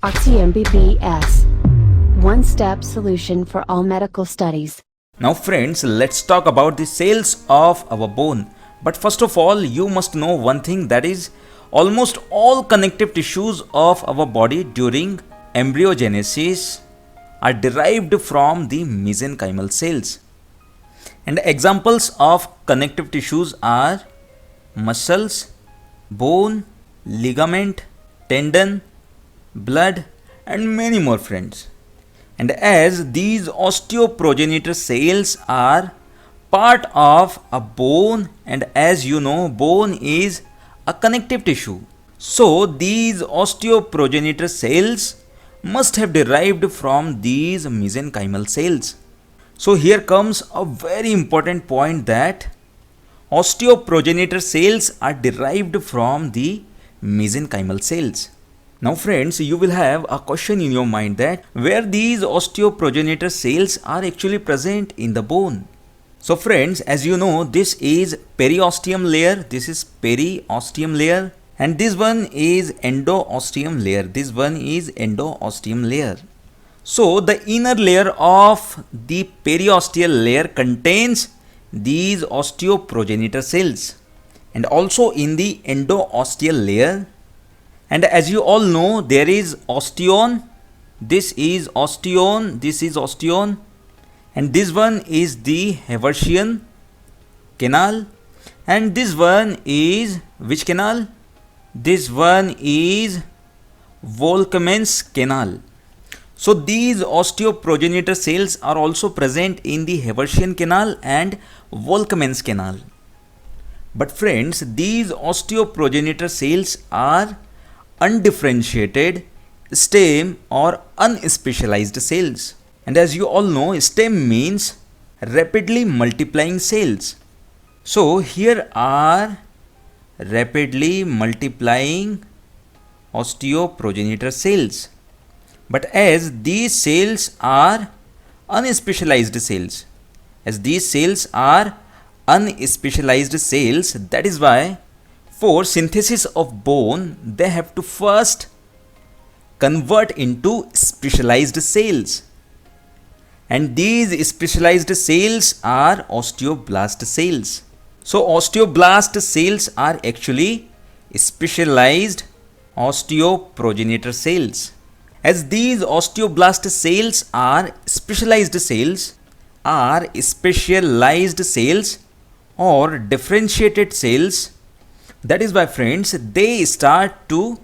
OxyMBBS. One step solution for all medical studies. Now friends, let's talk about the cells of our bone. But first of all, you must know one thing, that is almost all connective tissues of our body during embryogenesis are derived from the mesenchymal cells. And examples of connective tissues are muscles, bone, ligament, tendon, blood, and many more friends. And as these osteoprogenitor cells are part of a bone, and as you know, bone is a connective tissue, so these osteoprogenitor cells must have derived from these mesenchymal cells. So here comes a very important point, that osteoprogenitor cells are derived from the mesenchymal cells. Now friends, you will have a question in your mind, that where these osteoprogenitor cells are actually present in the bone. So friends, as you know, this is periosteum layer, this is periosteum layer, and this one is endosteum layer, this one is endosteum layer. So the inner layer of the periosteal layer contains these osteoprogenitor cells, and also in the endosteal layer. And as you all know, there is osteon, this is osteon, this is osteon, and this one is the Haversian canal, and this one is which canal? This one is Volkmann's canal. So these osteoprogenitor cells are also present in the Haversian canal and Volkmann's canal. But friends, these osteoprogenitor cells are undifferentiated stem or unspecialized cells. And as you all know, stem means rapidly multiplying cells. So here are rapidly multiplying osteoprogenitor cells. But as these cells are unspecialized cells, that is why for synthesis of bone, they have to first convert into specialized cells. And these specialized cells are osteoblast cells. So osteoblast cells are actually specialized osteoprogenitor cells. As these osteoblast cells are specialized cells or differentiated cells, that is why friends, they start to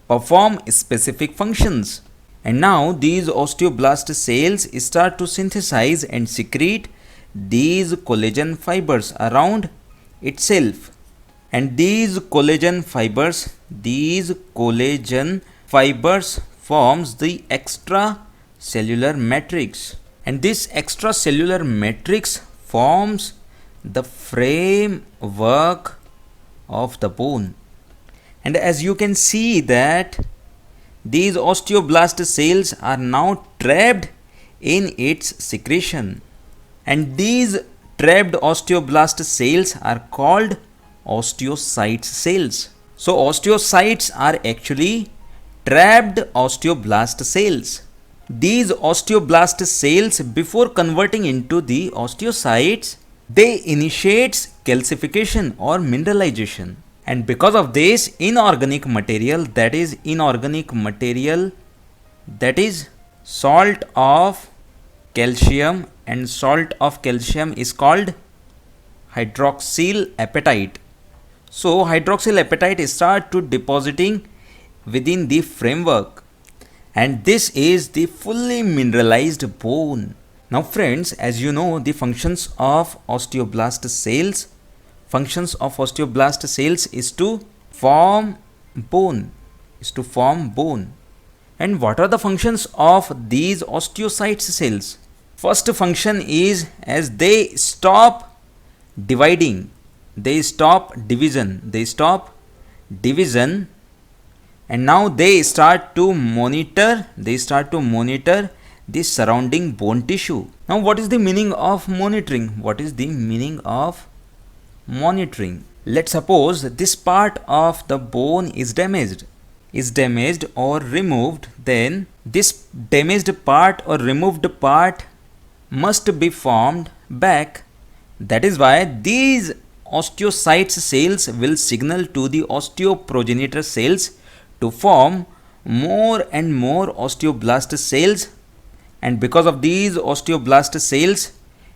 perform specific functions. And now these osteoblast cells start to synthesize and secrete these collagen fibers around itself. And these collagen fibers forms the extracellular matrix. And this extracellular matrix forms the framework of the bone. And as you can see that these osteoblast cells are now trapped in its secretion, and these trapped osteoblast cells are called osteocyte cells. So osteocytes are actually trapped osteoblast cells. These osteoblast cells, before converting into the osteocytes, they initiates calcification or mineralization. And because of this, inorganic material, that is salt of calcium, and salt of calcium is called hydroxyl apatite. So hydroxyl apatite start to depositing within the framework, and this is the fully mineralized bone. Now friends, as you know, the functions of osteoblast cells is to form bone. And what are the functions of these osteocyte cells? First function is, as they stop dividing, they stop division, and now they start to monitor the surrounding bone tissue. Now what is the meaning of monitoring? Let's suppose this part of the bone is damaged. is damaged or removed, then this damaged part or removed part must be formed back. That is why these osteocytes cells will signal to the osteoprogenitor cells to form more and more osteoblast cells, and because of these osteoblast cells,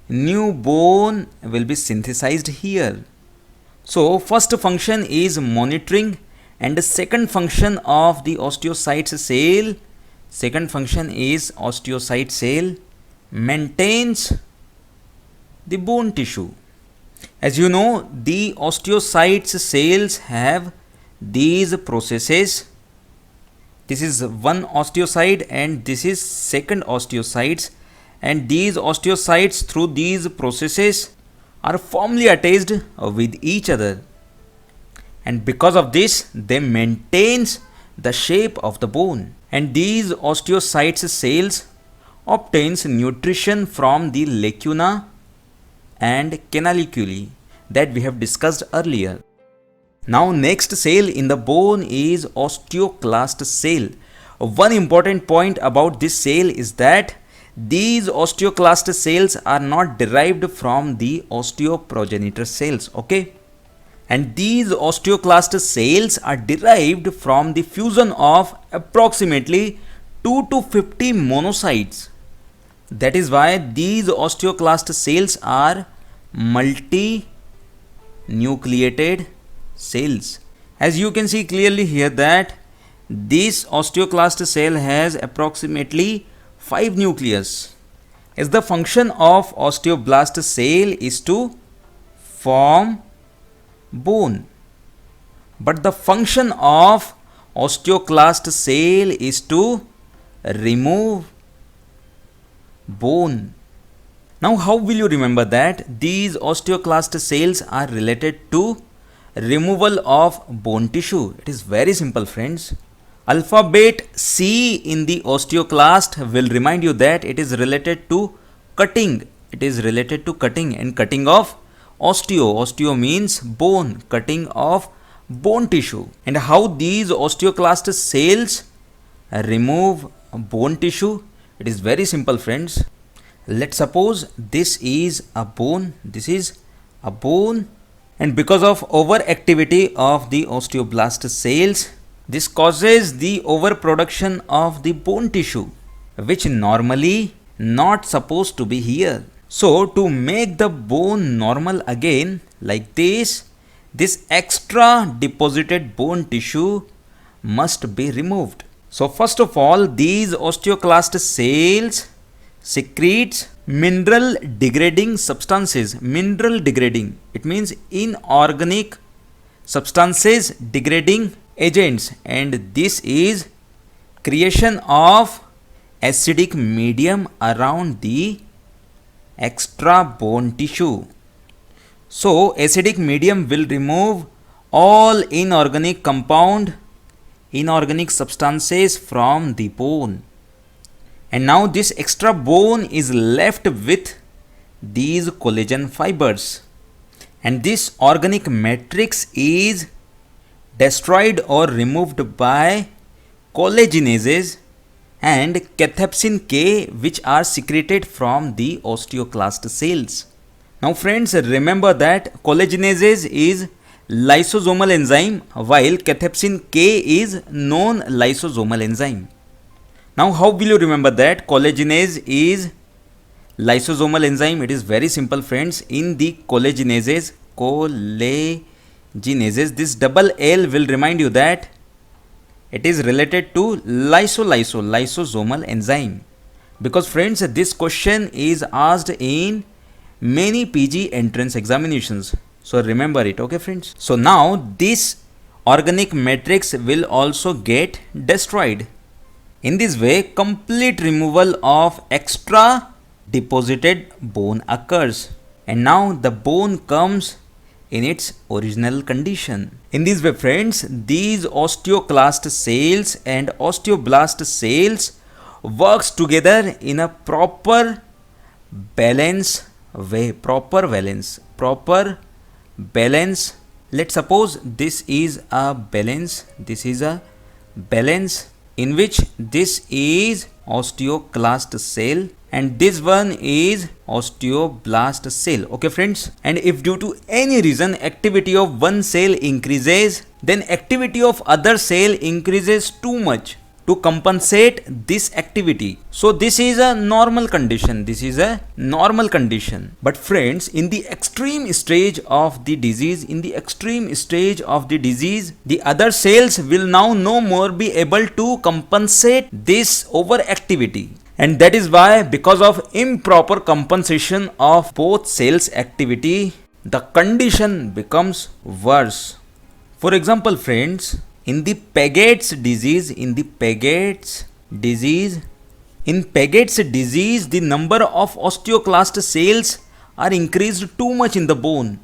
new bone will be synthesized here. So first function is monitoring, and the second function of the osteocyte cell maintains the bone tissue. As you know, the osteocyte cells have these processes. This is one osteocyte and this is second osteocytes, and these osteocytes through these processes are firmly attached with each other, and because of this they maintains the shape of the bone. And these osteocyte cells obtains nutrition from the lacuna and canaliculi that we have discussed earlier. Now next cell in the bone is osteoclast cell. One important point about this cell is that these osteoclast cells are not derived from the osteoprogenitor cells, okay? And these osteoclast cells are derived from the fusion of approximately 2 to 50 monocytes. That is why these osteoclast cells are multi-nucleated cells. As you can see clearly here that this osteoclast cell has approximately 5 nucleus. As the function of osteoblast cell is to form bone, but the function of osteoclast cell is to remove bone. Now how will you remember that these osteoclast cells are related to removal of bone tissue? It is very simple, friends. Alphabet C in the osteoclast will remind you that it is related to cutting. It is related to cutting and cutting of osteo. Osteo means bone, cutting of bone tissue. And how these osteoclast cells remove bone tissue? It is very simple, friends. Let's suppose this is a bone, this is a bone, and because of overactivity of the osteoblast cells, this causes the overproduction of the bone tissue, which normally not supposed to be here. So to make the bone normal again like this extra deposited bone tissue must be removed. So first of all, these osteoclast cells secretes mineral degrading substances. Mineral degrading, it means inorganic substances degrading agents, and this is creation of acidic medium around the extra bone tissue. So acidic medium will remove all inorganic substances from the bone, and now this extra bone is left with these collagen fibers, and this organic matrix is destroyed or removed by collagenases and cathepsin K, which are secreted from the osteoclast cells. Now friends, remember that collagenases is lysosomal enzyme while cathepsin K is non-lysosomal enzyme. Now how will you remember that collagenase is lysosomal enzyme? It is very simple, friends. In the collagenases, this double L will remind you that it is related to lysosomal enzyme, because friends, this question is asked in many PG entrance examinations. So remember it, okay friends. So now this organic matrix will also get destroyed. In this way, complete removal of extra deposited bone occurs, and now the bone comes in its original condition. In this way, friends, these osteoclast cells and osteoblast cells works together in a proper balance way. Proper balance. Let's suppose this is a balance, this is a balance, in which this is osteoclast cell and this one is osteoblast cell. Okay friends, and if due to any reason activity of one cell increases, then activity of other cell increases too much to compensate this activity. So this is a normal condition. This is a normal condition. But friends, in the extreme stage of the disease, the other cells will now no more be able to compensate this overactivity. And that is why, because of improper compensation of both cells' activity, the condition becomes worse. For example, friends, in Paget's disease, the number of osteoclast cells are increased too much in the bone,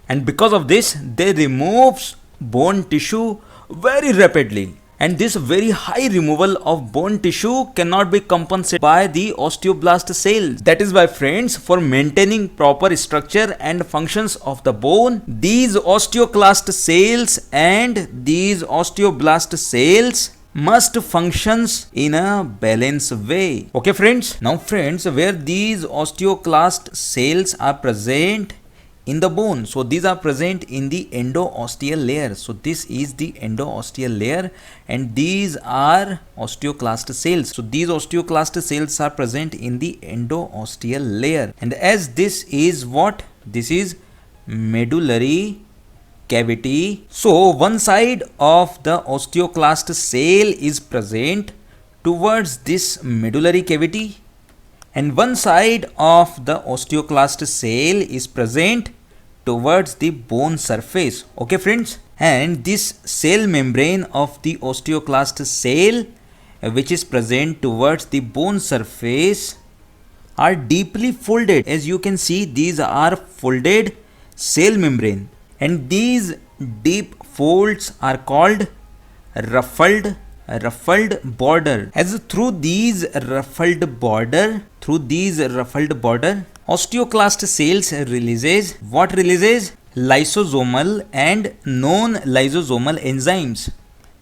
and because of this, they remove bone tissue very rapidly. And this very high removal of bone tissue cannot be compensated by the osteoblast cells. That is why friends, for maintaining proper structure and functions of the bone, these osteoclast cells and these osteoblast cells must functions in a balanced way. Okay friends, now friends, where these osteoclast cells are present in the bone, so these are present in the endosteal layer. So this is the endosteal layer and these are osteoclast cells. So these osteoclast cells are present in the endosteal layer, and as this is what? This is medullary cavity. So one side of the osteoclast cell is present towards this medullary cavity, and one side of the osteoclast cell is present towards the bone surface. Okay friends, and this cell membrane of the osteoclast cell which is present towards the bone surface are deeply folded. As you can see, these are folded cell membrane, and these deep folds are called ruffled border. As through these ruffled border, osteoclast cells releases what? Releases lysosomal and non-lysosomal enzymes,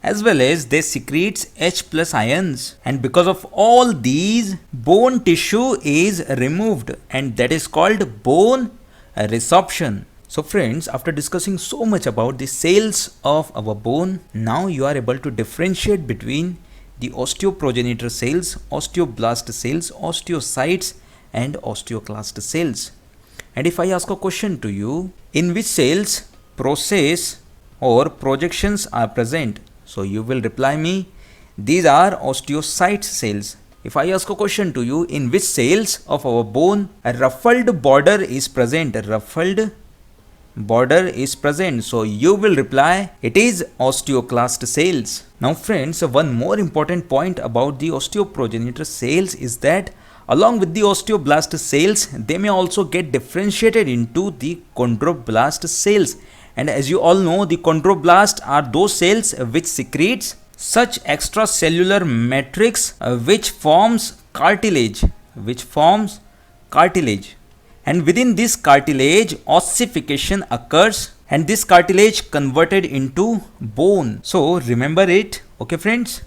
as well as they secretes H+ ions, and because of all these, bone tissue is removed, and that is called bone resorption. So friends, after discussing so much about the cells of our bone, now you are able to differentiate between the osteoprogenitor cells, osteoblast cells, osteocytes and osteoclast cells. And if I ask a question to you, in which cells process or projections are present? So you will reply me, these are osteocyte cells. If I ask a question to you, in which cells of our bone a ruffled border is present? So you will reply, it is osteoclast cells. Now friends, one more important point about the osteoprogenitor cells is that along with the osteoblast cells, they may also get differentiated into the chondroblast cells. And as you all know, the chondroblasts are those cells which secretes such extracellular matrix which forms cartilage. And within this cartilage, ossification occurs and this cartilage converted into bone. So remember it. Okay friends.